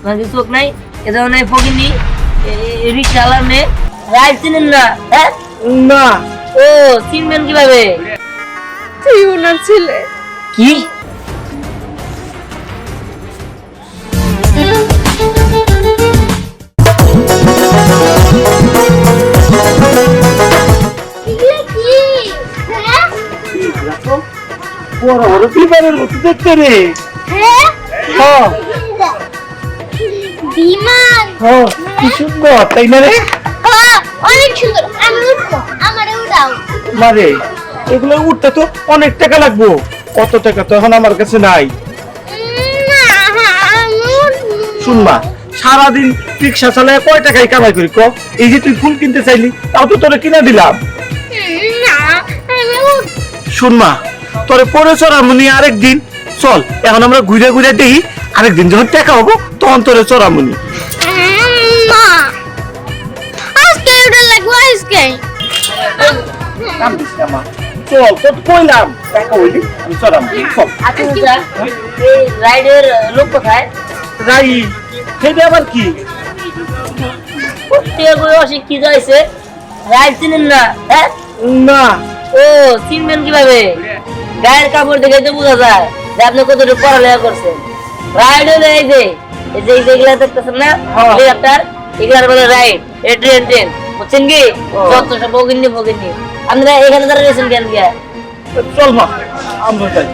নাকি চোখ নাই এ ধরনের ফকিনি রিক্সা আলামে রাইড চিনেন না? হ্যাঁ না। ও চিনবেন কিভাবে? তুই ওনার ছেলে। কি বড় বড় বিমানের মতো দেখতে রে। হ্যাঁ হ্যাঁ বিমান। হ্যাঁ কি সুন্দর তাই না রে? হ্যাঁ অনেক সুন্দর। আমি উঠবো, আমারে উড়াও। মারে এগুলো উঠতে তো অনেক টাকা লাগবো। কত টাকা তো এখন আমার কাছে নাই। না আমি উঠবো। শুনবা সারাদিন রিক্সা চালায় কয় টাকায় কামাই করি ক? এই যে তুই ফুল কিনতে চাইলি তাও তো তোরে কিনে দিলাম। না আমি উঠবো। শুনমা তোরে পরে চড়ামুনি আরেকদিন চল। এখন আমরা ঘুরে ঘুরে দেখি আরেকদিন যখন টাকা হবো তখন তোরে চড়ামুনি। মা আজকে উঠে লাগবো আজকে। কান্দিস না মা, চল তোর কইলাম টাকা হইলি আমি চড়ামুনি। চল আচ্ছা চাচা, এই রাইডের লোক কোথায়? রাই সেটা আবার কি? অশিক্ষিত হয়েছে, রাইড চিনেন না? হ্যাঁ না। ও চিনবেন কিভাবে? গায়ের কাপড় দেখে তো বোঝা যায় যে আপনি কতটুকু পড়ালেখা করছেন। রাইড হলো এই যে যেগুলা দেখতেছেন না হেলিকপ্টার, এগুলার বলে রাইড। এই ট্রেন বুঝছেন কি? যত সব বগিনি আপনারা এখানে দাঁড়িয়ে গেছেন কেন গিয়া? চল মা আমরা যাই।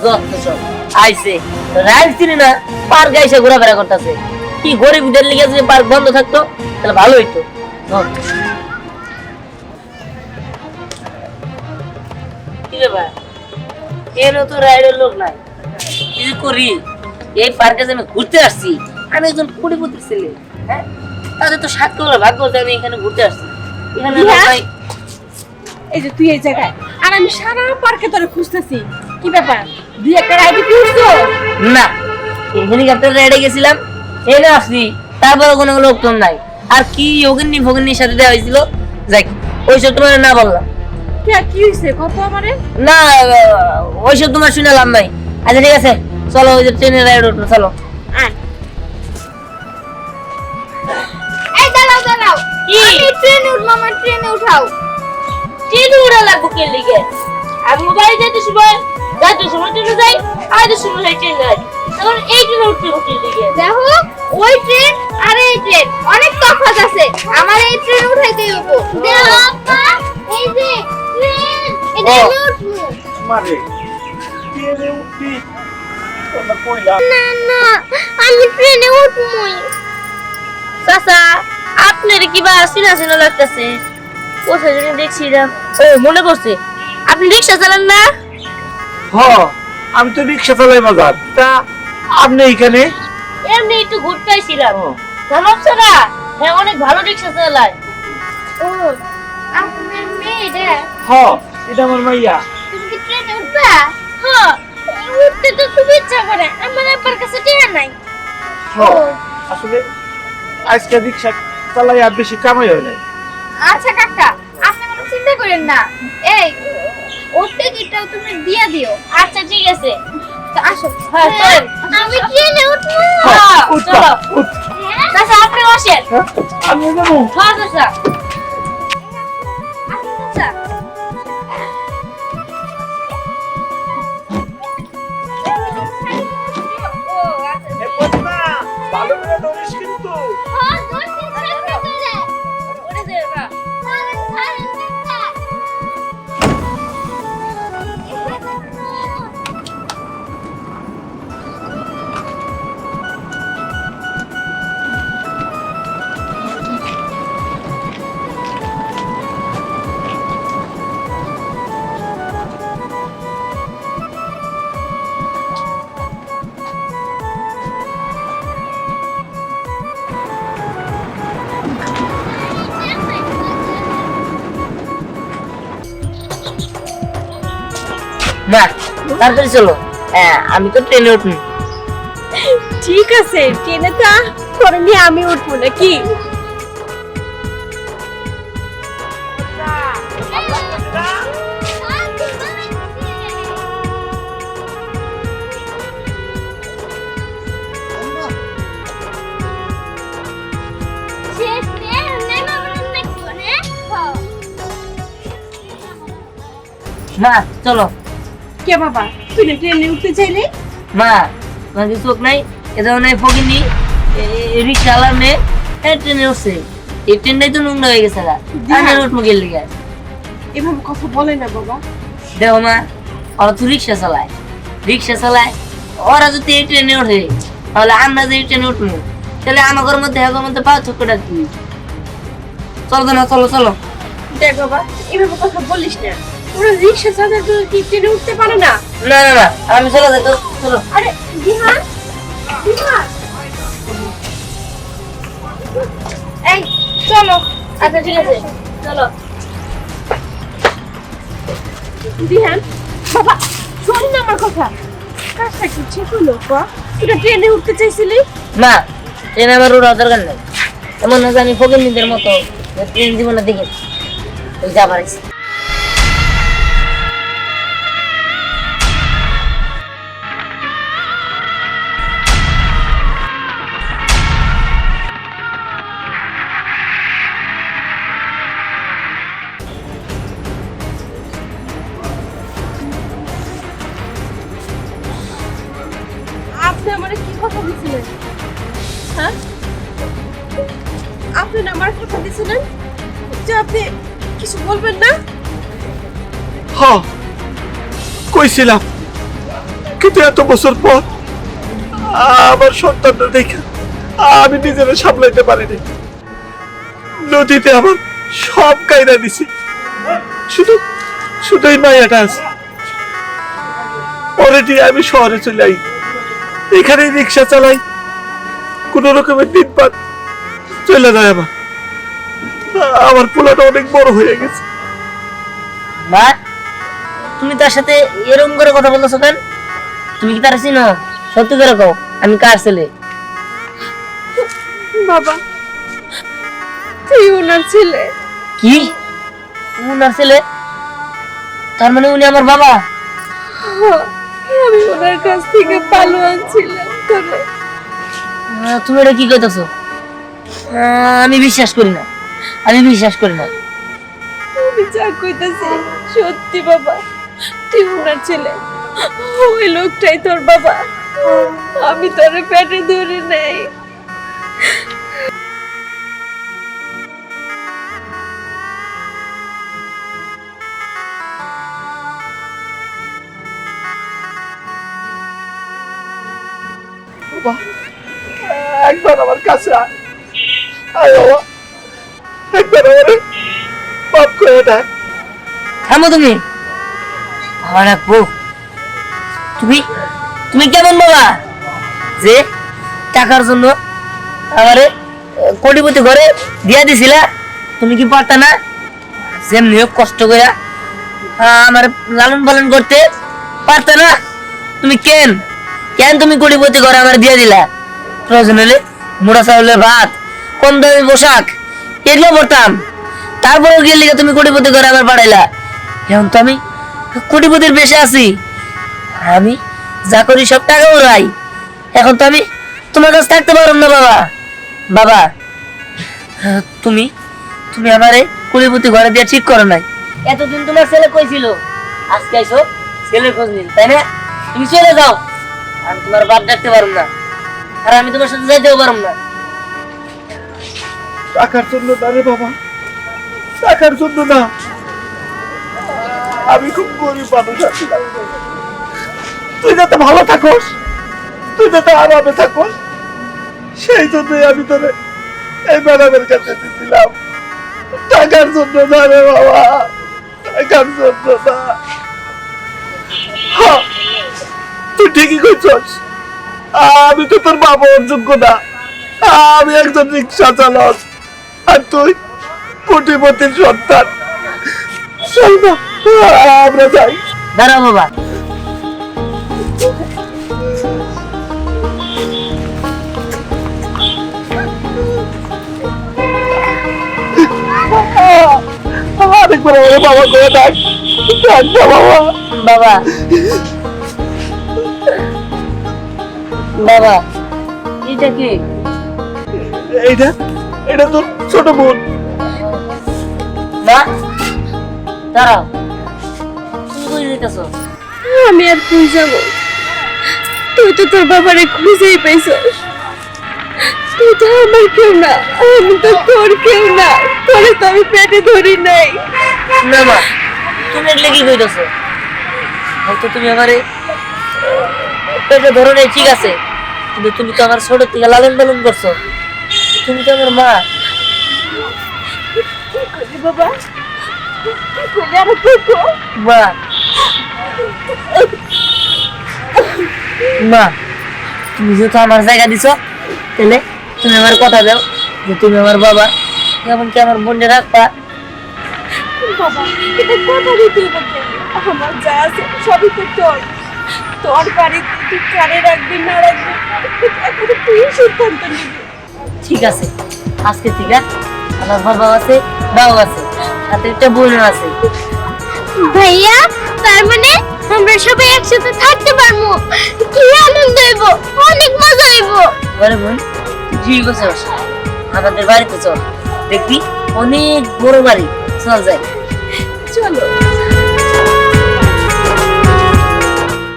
যত সব আইছে রাইড চিনি না, পার্ক আইসে ঘোরাফেরা করতেছে। কি গরিবদের লিগে যদি পার্ক বন্ধ থাকতো তাহলে ভালো হইতো। কি ব্যাপার? কেন তো রাইডের লোক নাই? কি করি? এই পার্কে যে আমি ঘুরতে আসছি, আমি একজন কোটিপতির ছেলে। হ্যাঁ তাদের তো সাত করার ভাগ্য যে আমি এখানে ঘুরতে আসছি। এখানে লোক নাই। এই যে তুই এই জায়গায় আর আমি সারা পার্কে তোরে খুঁজতেছি। কি ব্যাপার, দুই একটা রাইডে কি উঠছো? না, হেলিকপ্টার রাইডে গেছিলাম, এনে আসছি, তারপরে কোনো লোকজন নাই। আর কি অগ্নি ভগ্নির সাথে দেওয়া হয়েছিল, যাই ওইসব তোমার না বললাম। কি হয়েছে কত আমারে? না ওইসব তোমার শুনে লাভ নাই। আচ্ছা ঠিক আছে চলো, ওই যে ট্রেনের রাইড উঠলো, চলো। এই দাঁড়াও দাঁড়াও, কি? আমি ট্রেনে উঠবো, আমার ট্রেনে উঠাও। ট্রেনে উঠা লাগবো কে লিগে? আমি মোবাইল যাইতে সময় ট্রেনে যাই, আইতে সময় ট্রেনে যাই। তখন এই ট্রেনে উঠতে কে লিগে? দেখো ওই ট্রেন আর এই ট্রেন অনেক তফাৎ আছে। আমার এই ট্রেন উঠাইতেই হবো। দেখো আপা, এই যে ট্রেন, এটা আমি উঠবো। মারে ট্রেনে উঠবি? তোমরা কইলাম না না, আমি ট্রেনে উঠবই। চাচা আপনার কি বা চিনা লাগতেছে? কোথায় জানি দেখছিলাম। ও মনে পড়ছে, আপনি রিক্সা চালান না? হ আমি তো রিক্সা চালাই বাজার। তা আপনি এখানে? এমনি একটু ঘুরতে আইছিলাম। জানাবছে না, হ্যাঁ অনেক ভালো রিক্সা চালায়। ও আপনার মেয়েটা? হ এটা আমার মাইয়া। তুমি কি ট্রেনে উঠবা? হ্যাঁ উঠতে তো খুব ইচ্ছা করে, আমার আব্বার কাছে টাকা নাই। হ আসলে আজকে রিক্সা চালাই আর বেশি কামাই হয় নাই। আচ্ছা কাকা, আপনি কোনো চিন্তা করেন না। এই ওর টিকিটটাও তুমি দিয়ে দিও। আচ্ছা ঠিক আছে, তো আসো। হ্যাঁ চলেন। আমি ট্রেনে উঠবো। হ্যাঁ উঠবা, চলো। উঠ। চাচা আপনি বসেন। হ্যাঁ, আমি যাবো। হ্যাঁ চাচা। আচ্ছা ও আচ্ছা। এ পদ্মা, ভালো করে ধরিস কিন্তু। হ্যাঁ ধরছি সামনে চলে। ওরে দেবা। ছাড়েন ছাড়েন কাকা। না তাড়াতাড়ি চলো। হ্যাঁ আমি তো ট্রেনে উঠুন। ঠিক আছে, ট্রেনে তা করে নিয়ে আমি উঠবো নাকি? মা চলো। কে বাবা, তুই না ট্রেনে উঠতে চাইলি? মা তোমার কি চোখ নাই? এ ধরনের ফকিনি রিক্সা আলার মেয়ে ট্রেনে উঠছে। এই ট্রেনটাই তো নোংরা হয়ে গেছে গা। আমি উঠবো গেল লিগা। এভাবে কথা বলে না বাবা। দেখো মা, ওরা তো রিক্সা চালায়, ওরা যদি এই ট্রেনে ওঠে তাহলে আমরা যে এই ট্রেনে উঠবো, তাহলে আমাদের মধ্যে পার্থক্যটা কি? চলো না, চলো চলো। দেখ বাবা, এভাবে কথা বলিস না। ওরা রিক্সা চালাতে কি ট্রেনে উঠতে পারে না? না না না, আমি চলো যাই তো, চলো। আরে বিহান, বিহান, এই চলো। আচ্ছা ঠিক আছে, চলো। বিহান বাবা, শোন না আমার কথা। কাজটা কি ঠিক হলো? তুই ট্রেনে উঠতে চাইছিলি? না, ট্রেনে আমার ওরা দরকার নেই। এমন না যে আমি ফকিন্নিদের মতো ট্রেন জীবনে দেখে ওই যা পারিস। আপনি আমারে কি কথা দিছিলেন? হ্যাঁ, আপনি না আমার কথা দিছিলেন যে আপনি কিছু বলবেন না? হ কইছিলাম, কিন্তু এত বছর পর আমার সন্তানটা দেখে আমি নিজেরা সামলাইতে পারিনি। নদীতে আমার সব কায়দা দিছি, শুধু শুধু এই মায়াটা আছে। অলরেডি আমি শহরে চলে আই, এখানে রিক্সা চালাই, কোন রকমের দিন পাত চলে যায়। আমার পোলাটা অনেক বড় হয়ে গেছে। মা, তুমি তার সাথে এরকম করে কথা বলতেছো কেন? তুমি কি তার চিনো? সত্যি করে কও, আমি কার ছেলে? বাবা, তুই ওনার ছেলে। কি উনার ছেলে? তার মানে উনি আমার বাবা? আমি ওনার কাছ থেকে পালোয়ান ছিলাম তোরে। তুমি এটা কি কইতেছো? আমি বিশ্বাস করি না, আমি বিশ্বাস করি না। আমি যা কইতাছি সত্যি বাবা, তুই ওনার ছেলে। ওই লোকটাই তোর বাবা। আমি তোরে পেটে ধরে নেই। বাবা, একবার আমার কাছে আয়। আয় বাবা, একবার আমারে মাফ করে দেয়। থামো তুমি। বাবা রাখবো? তুমি তুমি কেমন বাবা যে টাকার জন্য আমারে কোটিপতি ঘরে দিয়া দিছিলা? তুমি কি পারতা না যেমনি হোক কষ্ট করে আমার লালন পালন করতে? পারতা না? তুমি কেন কেন তুমি কোটিপতি ঘরে আমার দিয়ে দিলা? প্রয়োজন হলে মোড়া চাউলের ভাত, কম দামি পোশাক এগুলো পড়তাম, তারপরেও গিয়ে লিখে তুমি কোটিপতি ঘরে আমার পাঠাইলা। এখন তো আমি কোটিপতির বেশে আছি, আমি যা করি সব টাকা উড়াই। এখন তো আমি তোমার কাছে থাকতে পারলাম না বাবা। বাবা, তুমি তুমি আমারে কোটিপতি ঘরে দিয়ে ঠিক করো নাই। এতদিন তোমার ছেলে কই ছিল? আজকে আইসো ছেলের খোঁজ নিন, তাই না? তুমি চলে যাও, আমি তোমার বাপ ডাকতে পারবো না, আর আমি তোমার সাথে যাইতেও পারবো না। টাকার জন্য না রে বাবা, টাকার জন্য না। আমি খুব গরিব মানুষ আছি। তুই যাতে ভালো থাকোস, তুই যাতে আরামে থাকোস, সেই জন্যই আমি তোরে এই ম্যাডামের কাছে দিয়েছিলাম। টাকার জন্য না রে বাবা, টাকার জন্য না। হ্যাঁ, তুই ঠিকই কইছস, আমি তো তোর বাবার যোগ্য না। আমি একজন রিক্সা চালক, আর তুই কোটিপতির সন্তান। চল না, আমরা যাই। দাঁড়াও বাবা। আরেকবার আমার বাবা করে ডাক, ডাক না বাবা। বাবা, বাবা, এটা কি? এইটা এটা তোর ছোট বোন। মা দাঁড়াও, তুমি দিতেছ? আমি আর কই যাব? তুই তো তোর বাবারে খুঁজেই পাইছস। তুই তো আমার কেউ না, আমি তো তোর কেউ না। তোরে তো আমি পেটে ধরি নাই। না মা, তুমি এগুলো কি কইতেছ? হয়তো তুমি আমারে পেটে ধরো নাই, ঠিক আছে, কিন্তু তুমি তো আমার ছোট থেকে লালন পালন করছো। তুমি তো আমার মা। কি করবি বাবা? কি করবি আর দেখো? মা, মা, তুমি যেহেতু আমার জায়গা দিছো, তাহলে তুমি আমার কথা দাও যে তুমি আমার বাবা, এমনকি আমার বোনকে রাখবা। বাবা, এটা কথা দিতে বলতে আমার যা আছে সবই তো তোর। তোর বাড়িতে তুই কারে রাখবি না রাখবি এখন তুই সিদ্ধান্ত নিবি। ঠিক আছে, আজকে থেকে আমার বাবা আছে, বাবা আছে, সাথে একটা বোনও আছে। ভাইয়া, তার মানে আমরা সবাই একসাথে থাকতে পারবো। কি আনন্দ হইব, অনেক মজা হইব। বলে বোন, তুই বছর আমাদের বাড়িতে চল, দেখবি অনেক বড় বাড়ি, চল যাই। চলো।